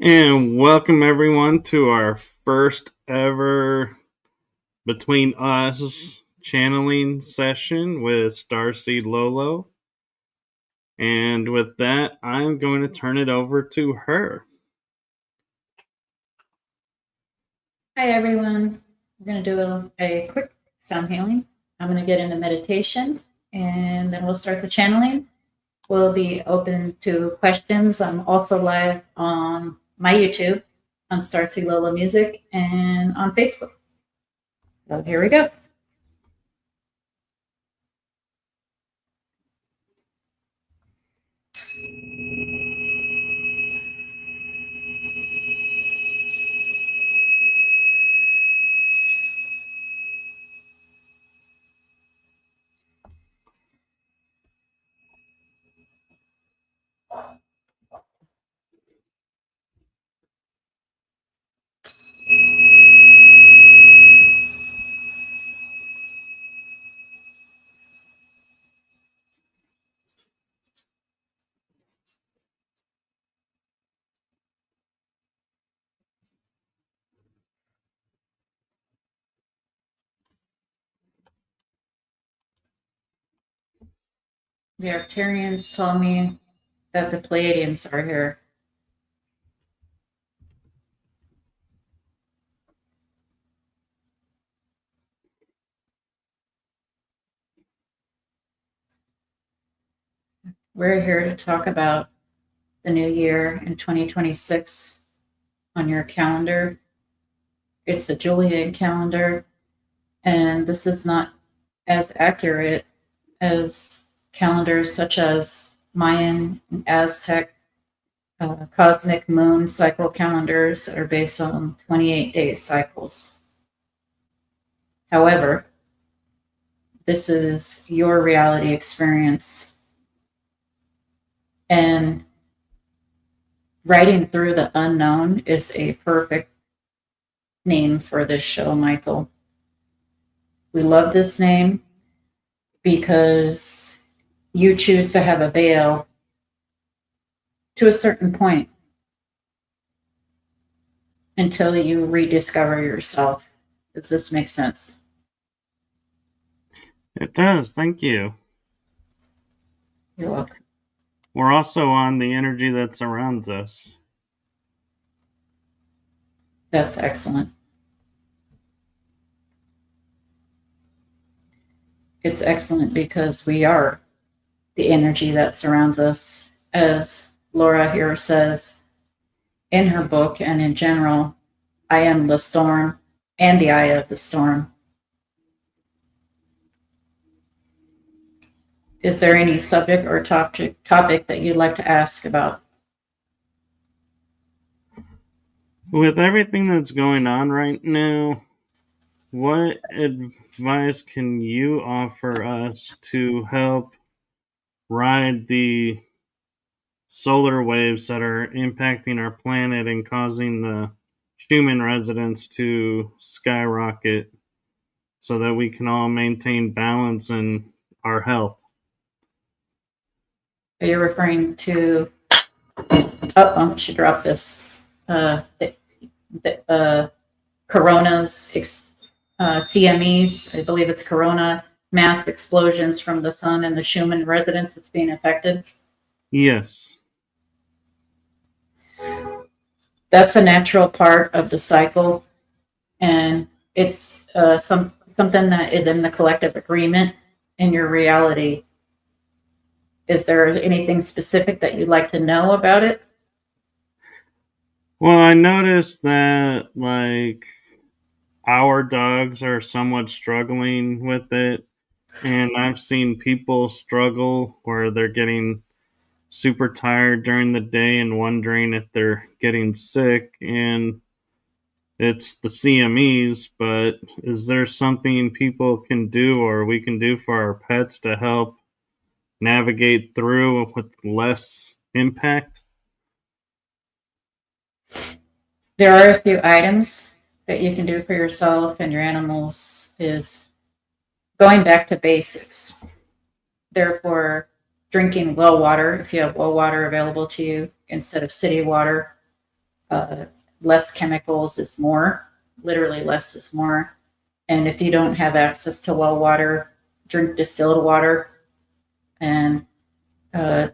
And welcome everyone to our first ever Between Us channeling session with Starseed Lø Lø. And with that, I'm going to turn it over to her. Hi everyone. We're going to do a quick sound healing. I'm going to get into meditation and then we'll start the channeling. We'll be open to questions. I'm also live on my YouTube, on Starseed Lø Lø Music, and on Facebook. So here we go. The Arcturians told me that the Pleiadians are here. We're here to talk about the new year in 2026 on your calendar. It's a Julian calendar, and this is not as accurate as calendars such as Mayan and Aztec cosmic moon cycle calendars that are based on 28-day cycles. However, this is your reality experience. And writing through the unknown is a perfect name for this show, Michael. We love this name because you choose to have a veil to a certain point until you rediscover yourself. Does this make sense? It does. Thank you. You're welcome. We're also on the energy that surrounds us. That's excellent. It's excellent because we are the energy that surrounds us. As Laura here says in her book and in general, I am the storm and the eye of the storm. Is there any subject or topic that you'd like to ask about? With everything that's going on right now, what advice can you offer us to help ride the solar waves that are impacting our planet and causing the human residents to skyrocket so that we can all maintain balance in our health? Are you referring to, she dropped this, coronas, CMEs, I believe it's corona, mass explosions from the sun and the Schumann residence that's being affected? Yes. That's a natural part of the cycle, and it's something that is in the collective agreement in your reality. Is there anything specific that you'd like to know about it? Well, I noticed that, like, our dogs are somewhat struggling with it, and I've seen people struggle where they're getting super tired during the day and wondering if they're getting sick, and it's the CMEs, but is there something people can do or we can do for our pets to help navigate through with less impact? There are a few items that you can do for yourself and your animals. Is going back to basics. Therefore, drinking well water, if you have well water available to you instead of city water. Less chemicals is more. Literally, less is more. And if you don't have access to well water, drink distilled water. And there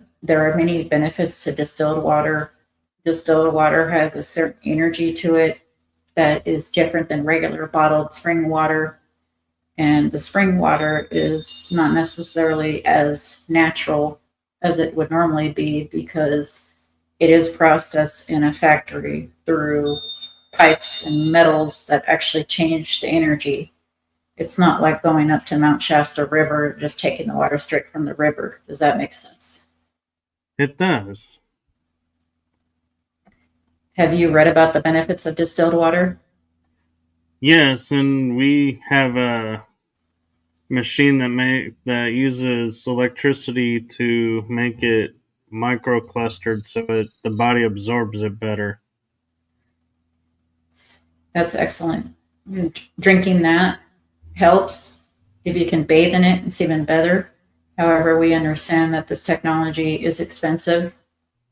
are many benefits to distilled water. Distilled water has a certain energy to it that is different than regular bottled spring water. And the spring water is not necessarily as natural as it would normally be because it is processed in a factory through pipes and metals that actually change the energy. It's not like going up to Mount Shasta River, just taking the water straight from the river. Does that make sense? It does. Have you read about the benefits of distilled water? Yes, and we have a machine that uses electricity to make it microclustered so the body absorbs it better. That's excellent. Drinking that helps. If you can bathe in it, it's even better. However, we understand that this technology is expensive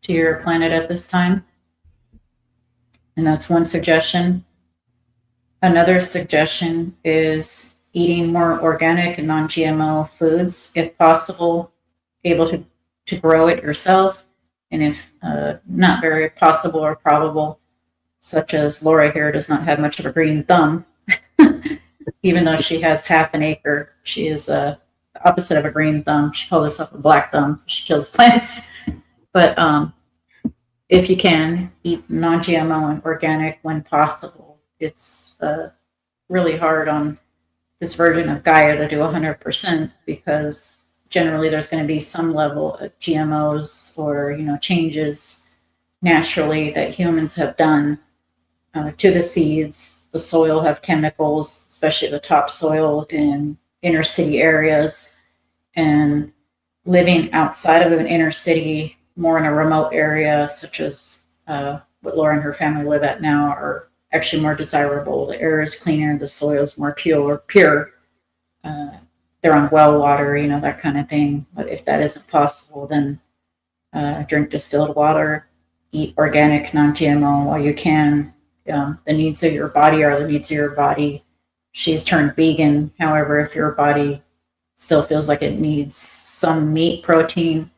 to your planet at this time. And that's one suggestion. Another suggestion is eating more organic and non-GMO foods, if possible, able to grow it yourself. And if not very possible or probable, such as Laura here does not have much of a green thumb, even though she has half an acre, she is the opposite of a green thumb. She calls herself a black thumb. She kills plants. But if you can, eat non-GMO and organic when possible. It's really hard on this version of Gaia to do 100% because generally there's going to be some level of GMOs or changes naturally that humans have done to the seeds. The soil have chemicals, especially the topsoil in inner city areas, and living outside of an inner city, more in a remote area, such as what Laura and her family live at now, are actually more desirable. The air is cleaner, the soil is more pure. They're on well water, that kind of thing. But if that isn't possible, then drink distilled water, eat organic, non-GMO while you can. The needs of your body are the needs of your body. She's turned vegan. However, if your body still feels like it needs some meat protein,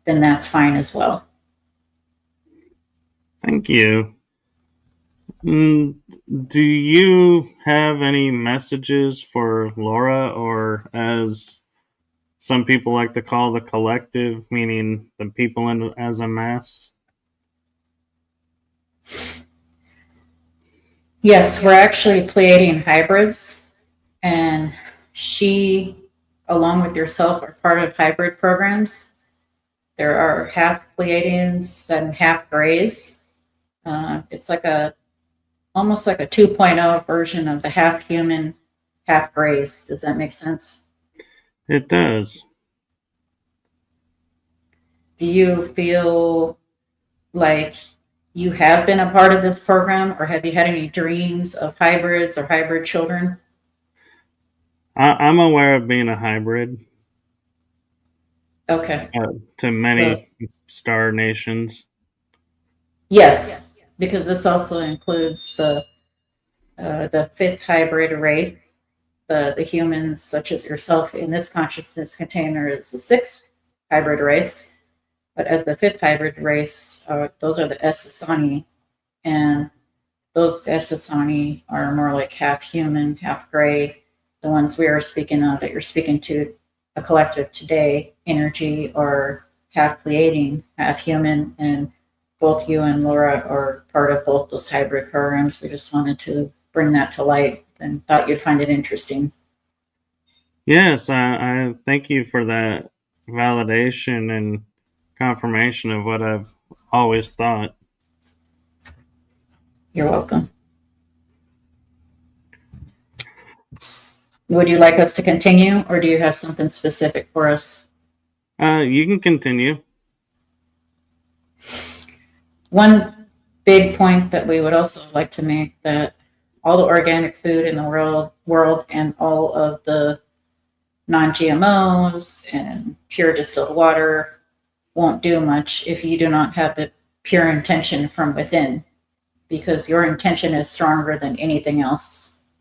then that's fine as well. Thank you. Do you have any messages for Laura, or as some people like to call the collective, meaning the people as a mass? Yes, we're actually Pleiadian hybrids, and she, along with yourself, are part of hybrid programs. There are half Pleiadians and half Greys. It's like almost like a 2.0 version of the half human, half Greys. Does that make sense? It does. Do you feel like you have been a part of this program, or have you had any dreams of hybrids or hybrid children? I'm aware of being a hybrid. Okay. To many star nations. Yes, because this also includes the fifth hybrid race. The humans, such as yourself, in this consciousness container is the sixth hybrid race. But as the fifth hybrid race, those are the Essassani, and those Essassani are more like half human, half gray. The ones we are speaking of, that you're speaking to, a collective today, energy, are half Pleiadian, half human, and both you and Laura are part of both those hybrid programs. We just wanted to bring that to light and thought you'd find it interesting. Yes, I thank you for that validation and confirmation of what I've always thought. You're welcome. Would you like us to continue, or do you have something specific for us? You can continue. One big point that we would also like to make, that all the organic food in the world and all of the non-GMOs and pure distilled water won't do much if you do not have the pure intention from within. because your intention is stronger than anything else.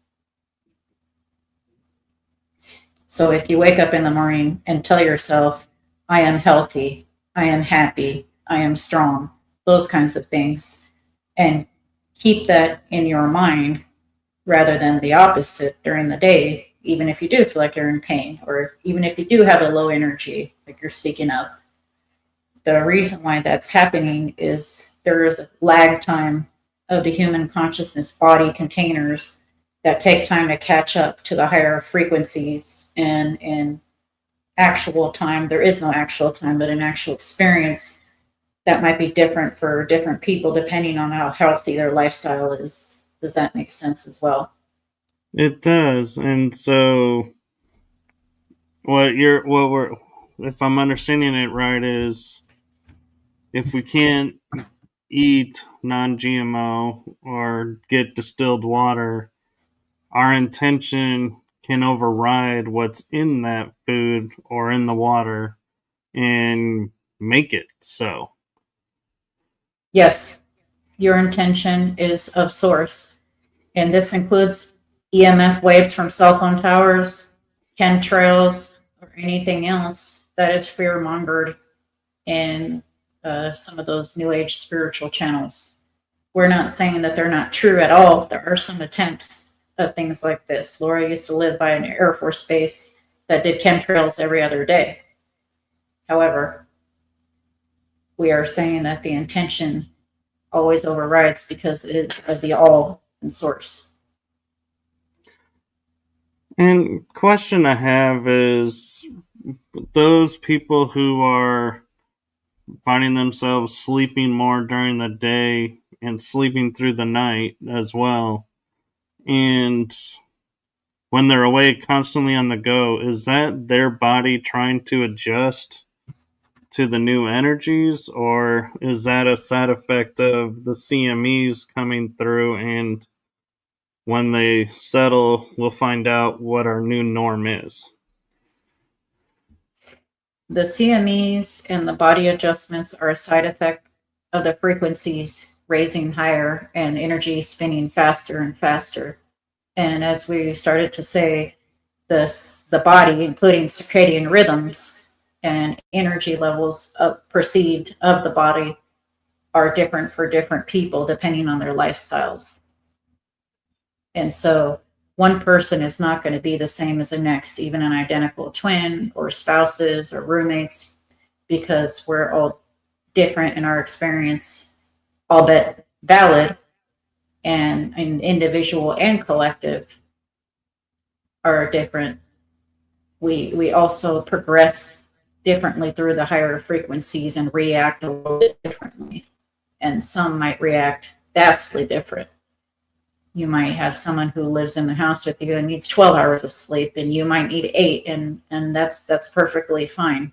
So if you wake up in the morning and tell yourself, I am healthy, I am happy, I am strong, those kinds of things, and keep that in your mind rather than the opposite during the day, even if you do feel like you're in pain, or even if you do have a low energy, like you're speaking of. The reason why that's happening is there is a lag time of the human consciousness body containers that take time to catch up to the higher frequencies. And in actual time, there is no actual time, but in actual experience, that might be different for different people depending on how healthy their lifestyle is. Does that make sense as well? It does. And so if I'm understanding it right, is if we can't eat non-GMO or get distilled water, our intention can override what's in that food or in the water and make it so. Yes, your intention is of source. And this includes EMF waves from cell phone towers, chemtrails, or anything else that is fear mongered in some of those new age spiritual channels. We're not saying that they're not true at all. There are some attempts of things like this. Laura used to live by an Air Force base that did chemtrails every other day. However, we are saying that the intention always overrides because it is of the all in source. And question I have is, those people who are finding themselves sleeping more during the day and sleeping through the night as well, and when they're awake constantly on the go, is that their body trying to adjust to the new energies, or is that a side effect of the CMEs coming through, and when they settle, we'll find out what our new norm is? The CMEs and the body adjustments are a side effect of the frequencies raising higher and energy spinning faster and faster. And as we started to say, the body, including circadian rhythms and energy levels perceived of the body, are different for different people depending on their lifestyles. And so one person is not going to be the same as the next, even an identical twin or spouses or roommates, because we're all different in our experience, albeit valid, and individual and collective are different. We also progress differently through the higher frequencies and react a little bit differently. And some might react vastly different. You might have someone who lives in the house with you and needs 12 hours of sleep, and you might need 8, and that's perfectly fine.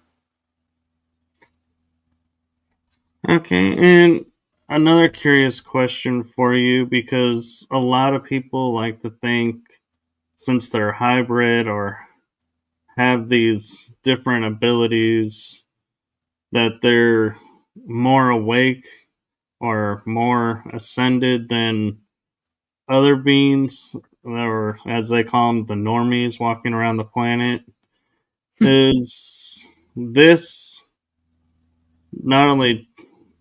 Okay, and another curious question for you, because a lot of people like to think, since they're hybrid or have these different abilities, that they're more awake or more ascended than other beings, or as they call them, the normies walking around the planet. Is this not only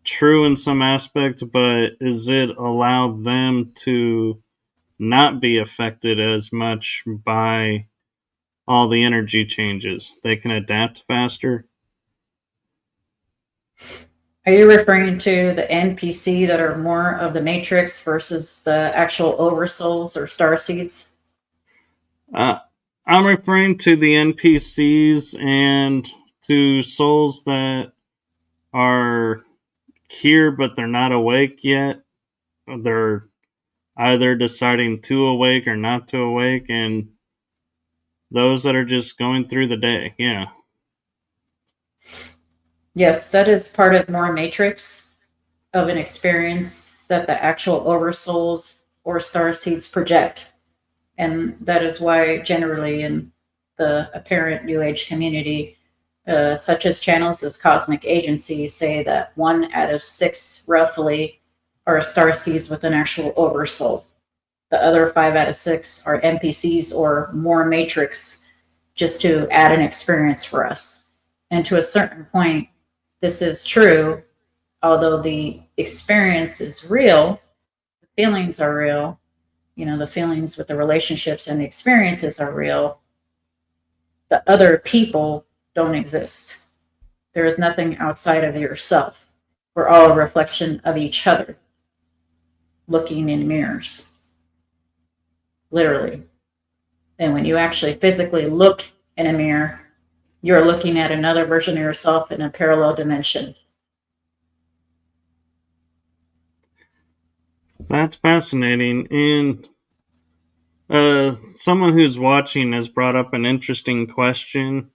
true in some aspect, but is it allowed them to not be affected as much by all the energy changes? They can adapt faster? Are you referring to the NPC that are more of the Matrix versus the actual oversouls or starseeds? Uh, I'm referring to the NPCs and to souls that are here, but they're not awake yet. They're either deciding to awake or not to awake, and those that are just going through the day. Yeah. Yes, that is part of more Matrix of an experience that the actual oversouls or starseeds project. And that is why generally in the apparent New Age community, such as channels as cosmic agencies, say that 1 out of 6 roughly are starseeds with an actual oversoul. The other 5 out of 6 are NPCs or more matrix, just to add an experience for us. And to a certain point, this is true, although the experience is real, the feelings are real, the feelings with the relationships and the experiences are real. The other people don't exist. There is nothing outside of yourself. We're all a reflection of each other, looking in mirrors, literally. And when you actually physically look in a mirror, you're looking at another version of yourself in a parallel dimension. That's fascinating. And someone who's watching has brought up an interesting question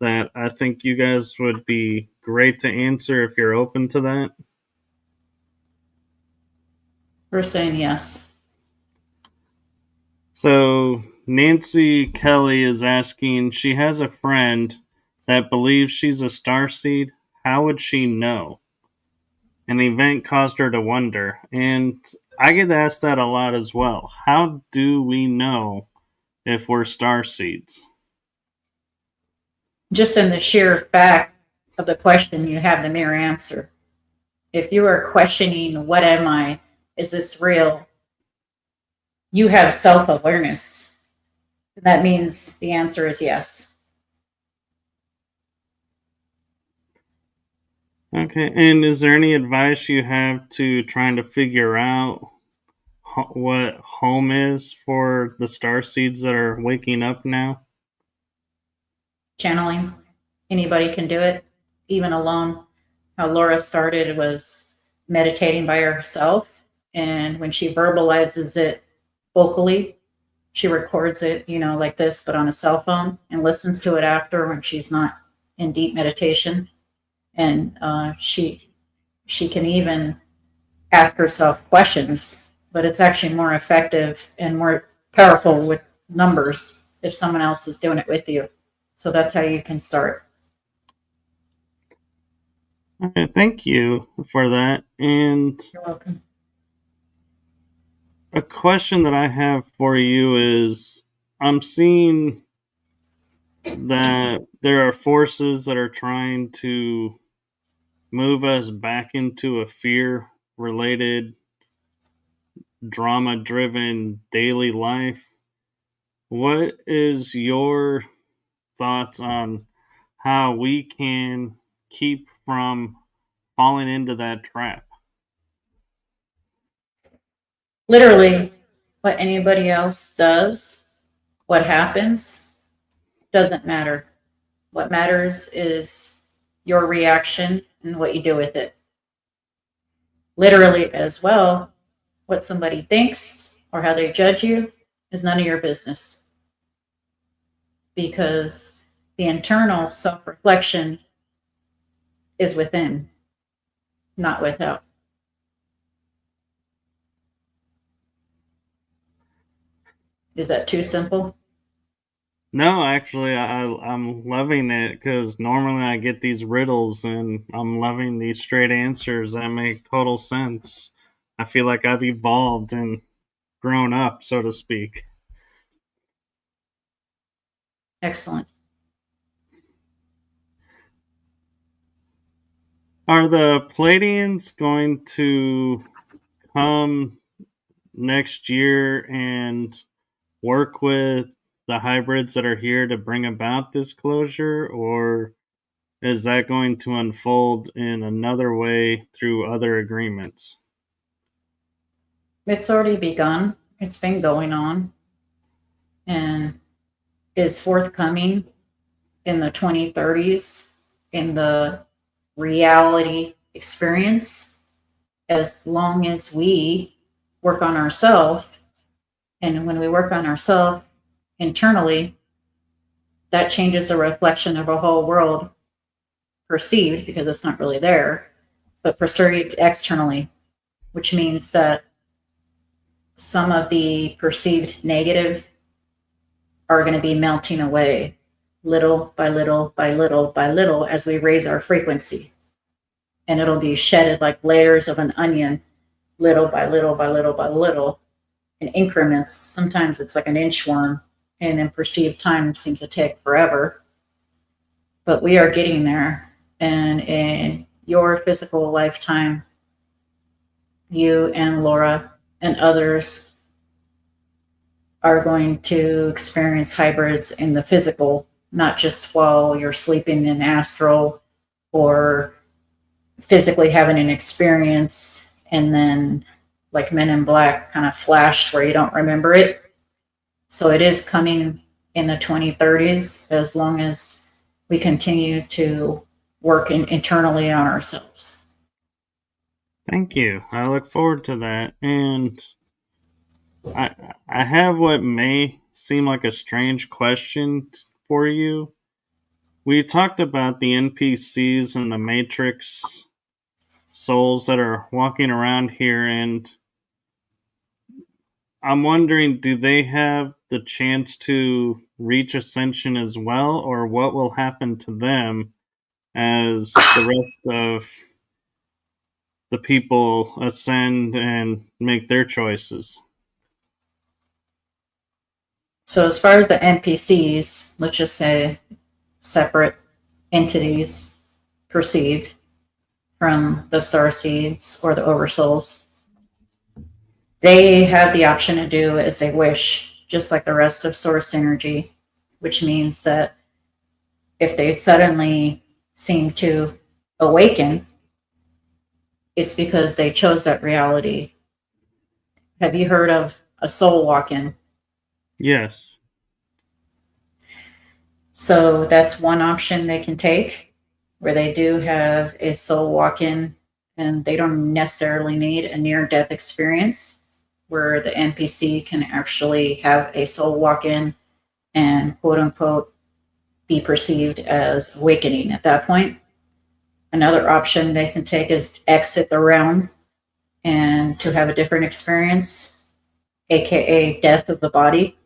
that I think you guys would be great to answer if you're open to that. We're saying yes. So Nancy Kelly is asking, she has a friend that believes she's a starseed. How would she know? An event caused her to wonder. And I get asked that a lot as well. How do we know if we're starseeds? Just in the sheer fact of the question, you have the mere answer. If you are questioning, what am I? Is this real? You have self-awareness. That means the answer is yes. Okay, and is there any advice you have to trying to figure out what home is for the starseeds that are waking up now? Channeling. Anybody can do it, even alone. How Laura started was meditating by herself, and when she verbalizes it vocally, she records it, like this, but on a cell phone, and listens to it after when she's not in deep meditation. And she can even ask herself questions, but it's actually more effective and more powerful with numbers if someone else is doing it with you. So that's how you can start. Okay, thank you for that. And You're welcome. a question that I have for you is, I'm seeing that there are forces that are trying to move us back into a fear related, drama driven daily life. What is your thoughts on how we can keep from falling into that trap? Literally, what anybody else does, what happens, doesn't matter. What matters is your reaction and what you do with it. Literally, as well, what somebody thinks or how they judge you is none of your business. Because the internal self-reflection is within, not without. Is that too simple? No, actually, I'm loving it because normally I get these riddles and I'm loving these straight answers that make total sense. I feel like I've evolved and grown up, so to speak. Excellent. Are the Palladians going to come next year and work with the hybrids that are here to bring about this closure, or is that going to unfold in another way through other agreements? It's already begun. It's been going on and is forthcoming in the 2030s in the reality experience, as long as we work on ourselves. And when we work on ourselves internally, that changes the reflection of a whole world perceived, because it's not really there, but perceived externally, which means that some of the perceived negative are going to be melting away little by little by little by little as we raise our frequency. And it'll be shedded like layers of an onion little by little by little by little in increments. Sometimes it's like an inchworm, and in perceived time seems to take forever. But we are getting there. And in your physical lifetime, you and Laura and others are going to experience hybrids in the physical, not just while you're sleeping in astral or physically having an experience and then, like Men in Black, kind of flashed where you don't remember it. So it is coming in the 2030s, as long as we continue to work internally on ourselves. Thank you. I look forward to that. And I have what may seem like a strange question for you. We talked about the NPCs and the Matrix souls that are walking around here, and I'm wondering, do they have the chance to reach ascension as well, or what will happen to them as the rest of the people ascend and make their choices? So, as far as the NPCs, let's just say separate entities perceived from the starseeds or the oversouls, they have the option to do as they wish, just like the rest of source energy, which means that if they suddenly seem to awaken, it's because they chose that reality. Have you heard of a soul walk-in? Yes. So that's one option they can take, where they do have a soul walk-in, and they don't necessarily need a near-death experience, where the NPC can actually have a soul walk-in and quote-unquote be perceived as awakening at that point. Another option they can take is to exit the realm and to have a different experience, aka death of the body.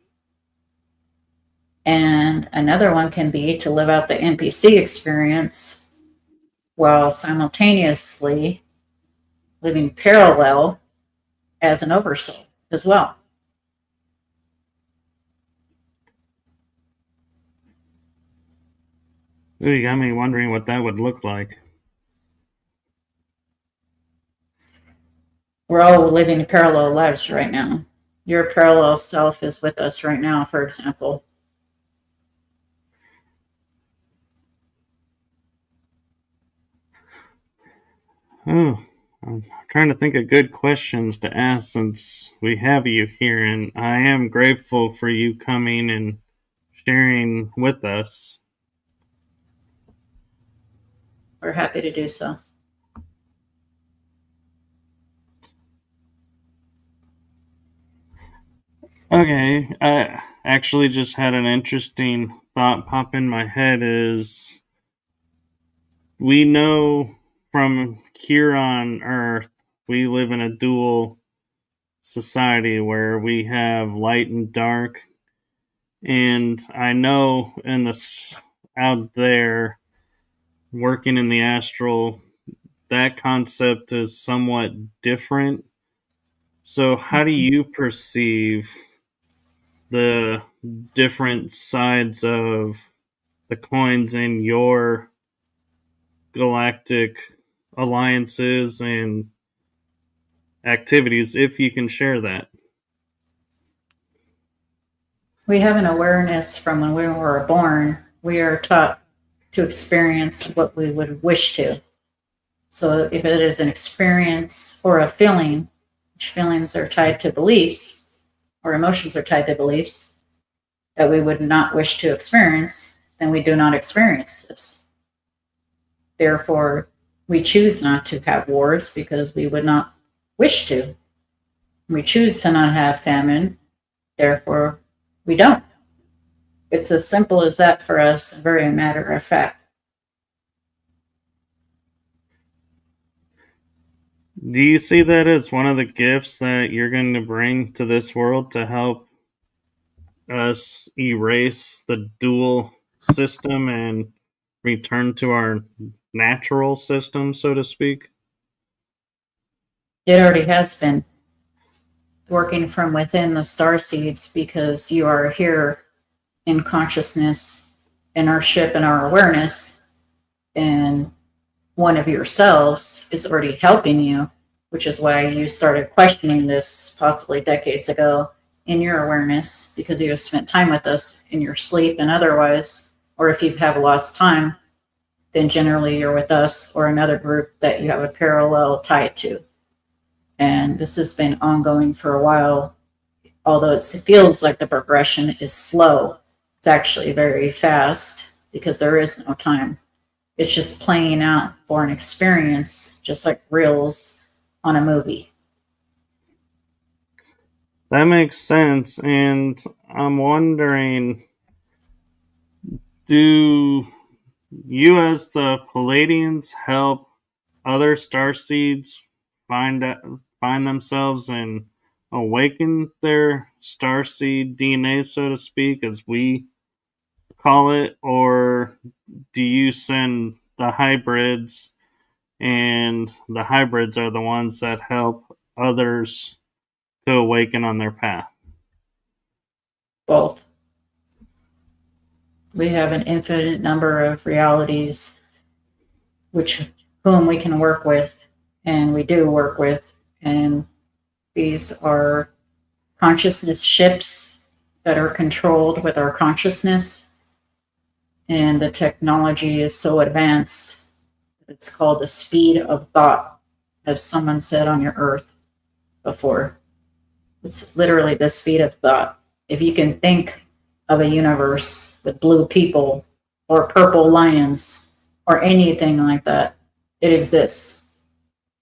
And another one can be to live out the NPC experience while simultaneously living parallel as an oversoul as well. Ooh, you got me wondering what that would look like. We're all living parallel lives right now. Your parallel self is with us right now, for example. Oh, I'm trying to think of good questions to ask since we have you here, and I am grateful for you coming and sharing with us. We're happy to do so. Okay, I actually just had an interesting thought pop in my head is we know from here on Earth we live in a dual society where we have light and dark, and I know in the out there working in the astral that concept is somewhat different. So how do you perceive the different sides of the coins in your galactic alliances and activities, if you can share that? We have an awareness from when we were born. We are taught to experience what we would wish to. So if it is an experience or a feeling, which feelings are tied to beliefs, or emotions are tied to beliefs that we would not wish to experience, then we do not experience this. Therefore, we choose not to have wars because we would not wish to. We choose to not have famine, therefore, we don't. It's as simple as that for us, very matter of fact. Do you see that as one of the gifts that you're going to bring to this world to help us erase the dual system and return to our natural system, so to speak? It already has been working from within the star seeds, because you are here in consciousness, in our ship and our awareness, and one of yourselves is already helping you, which is why you started questioning this possibly decades ago in your awareness, because you have spent time with us in your sleep and otherwise, or if you've have lost time, then generally you're with us or another group that you have a parallel tied to. And this has been ongoing for a while, although it feels like the progression is slow. It's actually very fast because there is no time. It's just playing out for an experience, just like reels on a movie. That makes sense. And I'm wondering, do you as the Palladians help other starseeds find themselves and awaken their starseed DNA, so to speak, as we call it, or do you send the hybrids, and the hybrids are the ones that help others to awaken on their path? Both. We have an infinite number of realities whom we can work with, and we do work with, and these are consciousness ships that are controlled with our consciousness, and the technology is so advanced. It's called the speed of thought, as someone said on your earth before. It's literally the speed of thought. If you can think of a universe with blue people or purple lions or anything like that, it exists.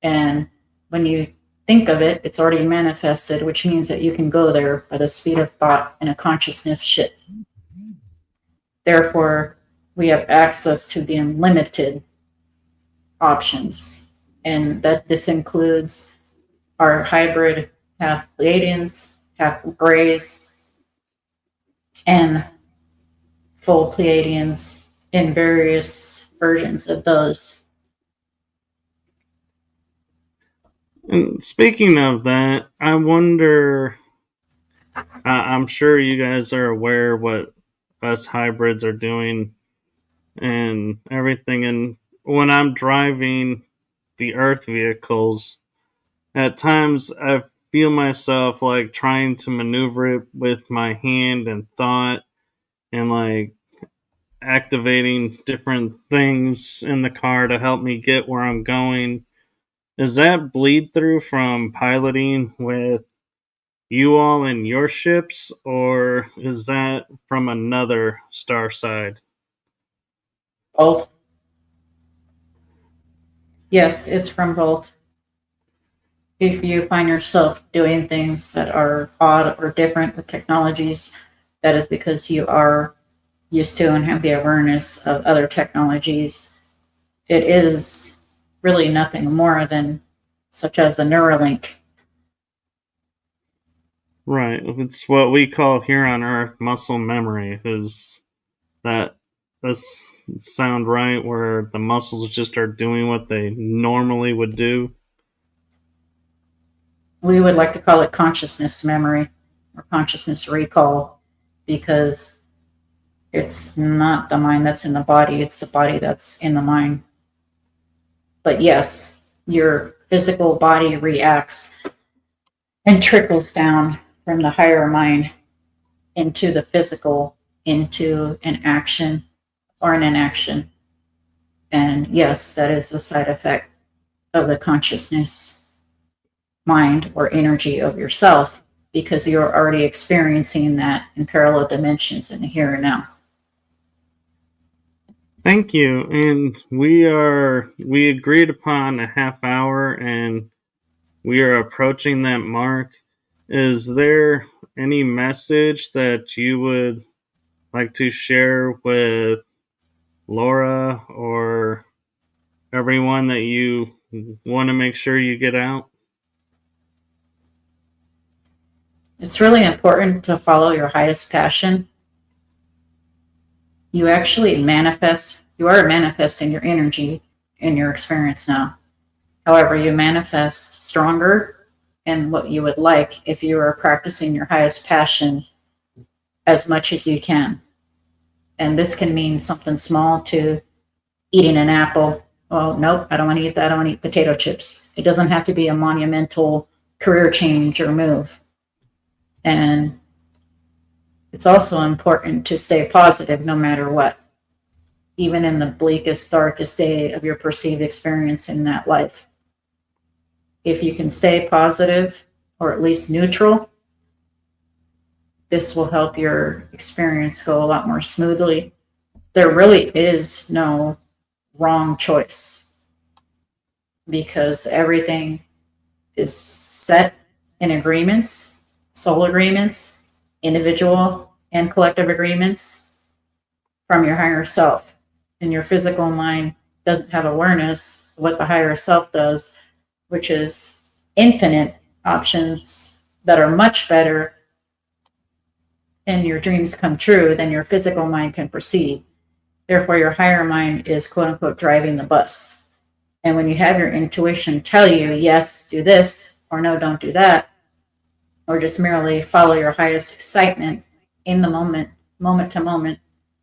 And when you think of it, it's already manifested, which means that you can go there by the speed of thought in a consciousness ship. Therefore, we have access to the unlimited options. And that this includes our hybrid half Pleiadians, half Greys, and full Pleiadians in various versions of those. And speaking of that, I wonder, I'm sure you guys are aware what us hybrids are doing and everything. And when I'm driving the Earth vehicles, at times I feel myself like trying to maneuver it with my hand and thought, and like activating different things in the car to help me get where I'm going. Does that bleed through from piloting with you all in your ships, or is that from another star side? Both. Yes, it's from both. If you find yourself doing things that are odd or different with technologies, that is because you are used to and have the awareness of other technologies. It is really nothing more than such as a Neuralink. Right. It's what we call here on Earth muscle memory. Is that does sound right? Where the muscles just are doing what they normally would do? We would like to call it consciousness memory or consciousness recall, because it's not the mind that's in the body, it's the body that's in the mind. But yes, your physical body reacts and trickles down from the higher mind into the physical, into an action or an inaction. And yes, that is a side effect of the consciousness mind or energy of yourself, because you're already experiencing that in parallel dimensions in the here and now. Thank you. And we agreed upon a half hour, and we are approaching that mark. Is there any message that you would like to share with Laura or everyone that you want to make sure you get out? It's really important to follow your highest passion. You actually manifest, you are manifesting your energy in your experience now. However, you manifest stronger in what you would like if you are practicing your highest passion as much as you can. And this can mean something small to eating an apple. Oh, nope, I don't want to eat that. I don't want to eat potato chips. It doesn't have to be a monumental career change or move. And it's also important to stay positive no matter what, even in the bleakest, darkest day of your perceived experience in that life. If you can stay positive or at least neutral, this will help your experience go a lot more smoothly. There really is no wrong choice because everything is set in agreements, soul agreements, individual and collective agreements from your higher self. And your physical mind doesn't have awareness of what the higher self does, which is infinite options that are much better and your dreams come true than your physical mind can perceive. Therefore, your higher mind is quote unquote driving the bus. And when you have your intuition tell you, yes, do this, or no, don't do that, or just merely follow your highest excitement in the moment, moment to moment,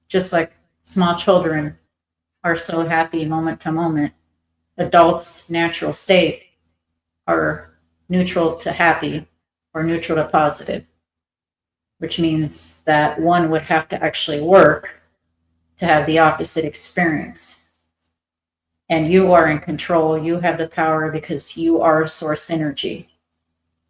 just like small children are so happy moment to moment, adults' natural state are neutral to happy or neutral to positive, which means that one would have to actually work to have the opposite experience. And you are in control. You have the power because you are source energy.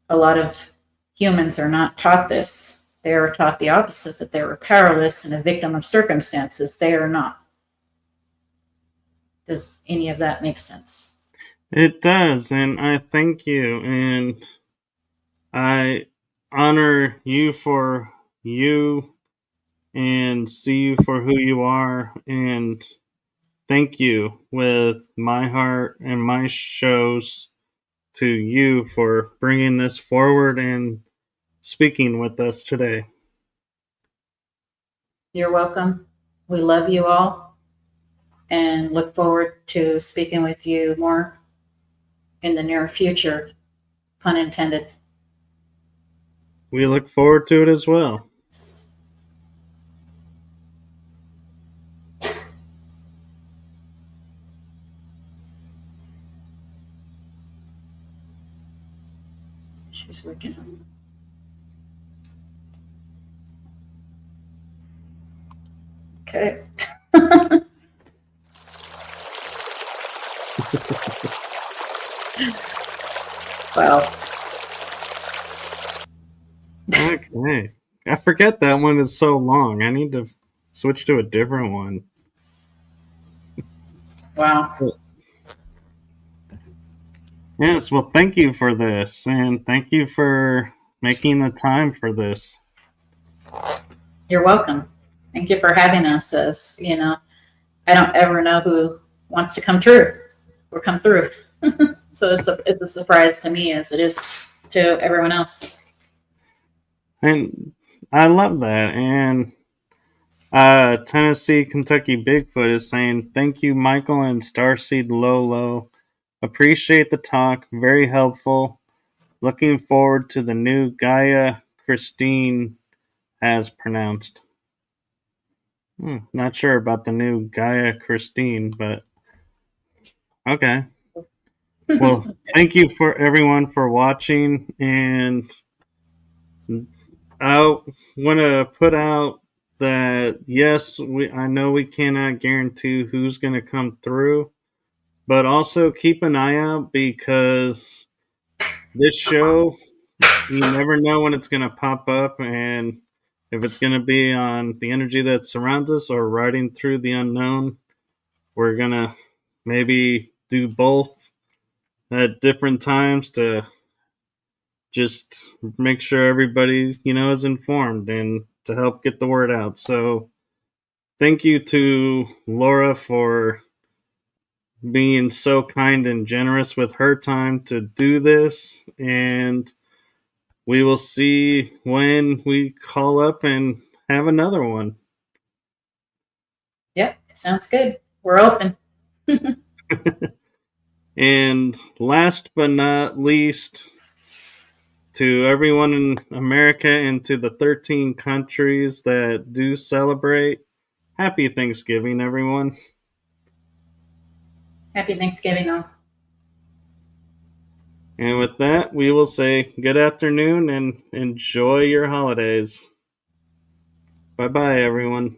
A lot of humans are not taught this. They are taught the opposite, that they were powerless and a victim of circumstances. They are not. Does any of that make sense? It does, and I thank you, and I honor you for you and see you for who you are, and thank you with my heart and my shows to you for bringing this forward and speaking with us today. You're welcome. We love you all and look forward to speaking with you more in the near future, pun intended. We look forward to it as well. She's working on it. Okay. Wow. Okay. I forget that one is so long. I need to switch to a different one. Wow. Yes, well, thank you for this, and thank you for making the time for this. You're welcome. Thank you for having us. As you know, I don't ever know who wants to come through or come through. So it's a surprise to me as it is to everyone else. And I love that. And Tennessee, Kentucky Bigfoot is saying, thank you, Michael and Starseed Lø Lø. Appreciate the talk. Very helpful. Looking forward to the new Gaia Christine as pronounced. Not sure about the new Gaia Christine, but okay. Well, thank you for everyone for watching, and I want to put out that yes, I know we cannot guarantee who's going to come through, but also keep an eye out because this show, you never know when it's going to pop up and if it's going to be on the energy that surrounds us or riding through the unknown. We're going to maybe do both at different times to just make sure everybody, is informed and to help get the word out. So thank you to Laura for being so kind and generous with her time to do this. And we will see when we call up and have another one. Yep, sounds good. We're open. And last but not least, to everyone in America and to the 13 countries that do celebrate, happy Thanksgiving, everyone. Happy Thanksgiving, all. And with that, we will say good afternoon and enjoy your holidays. Bye bye, everyone.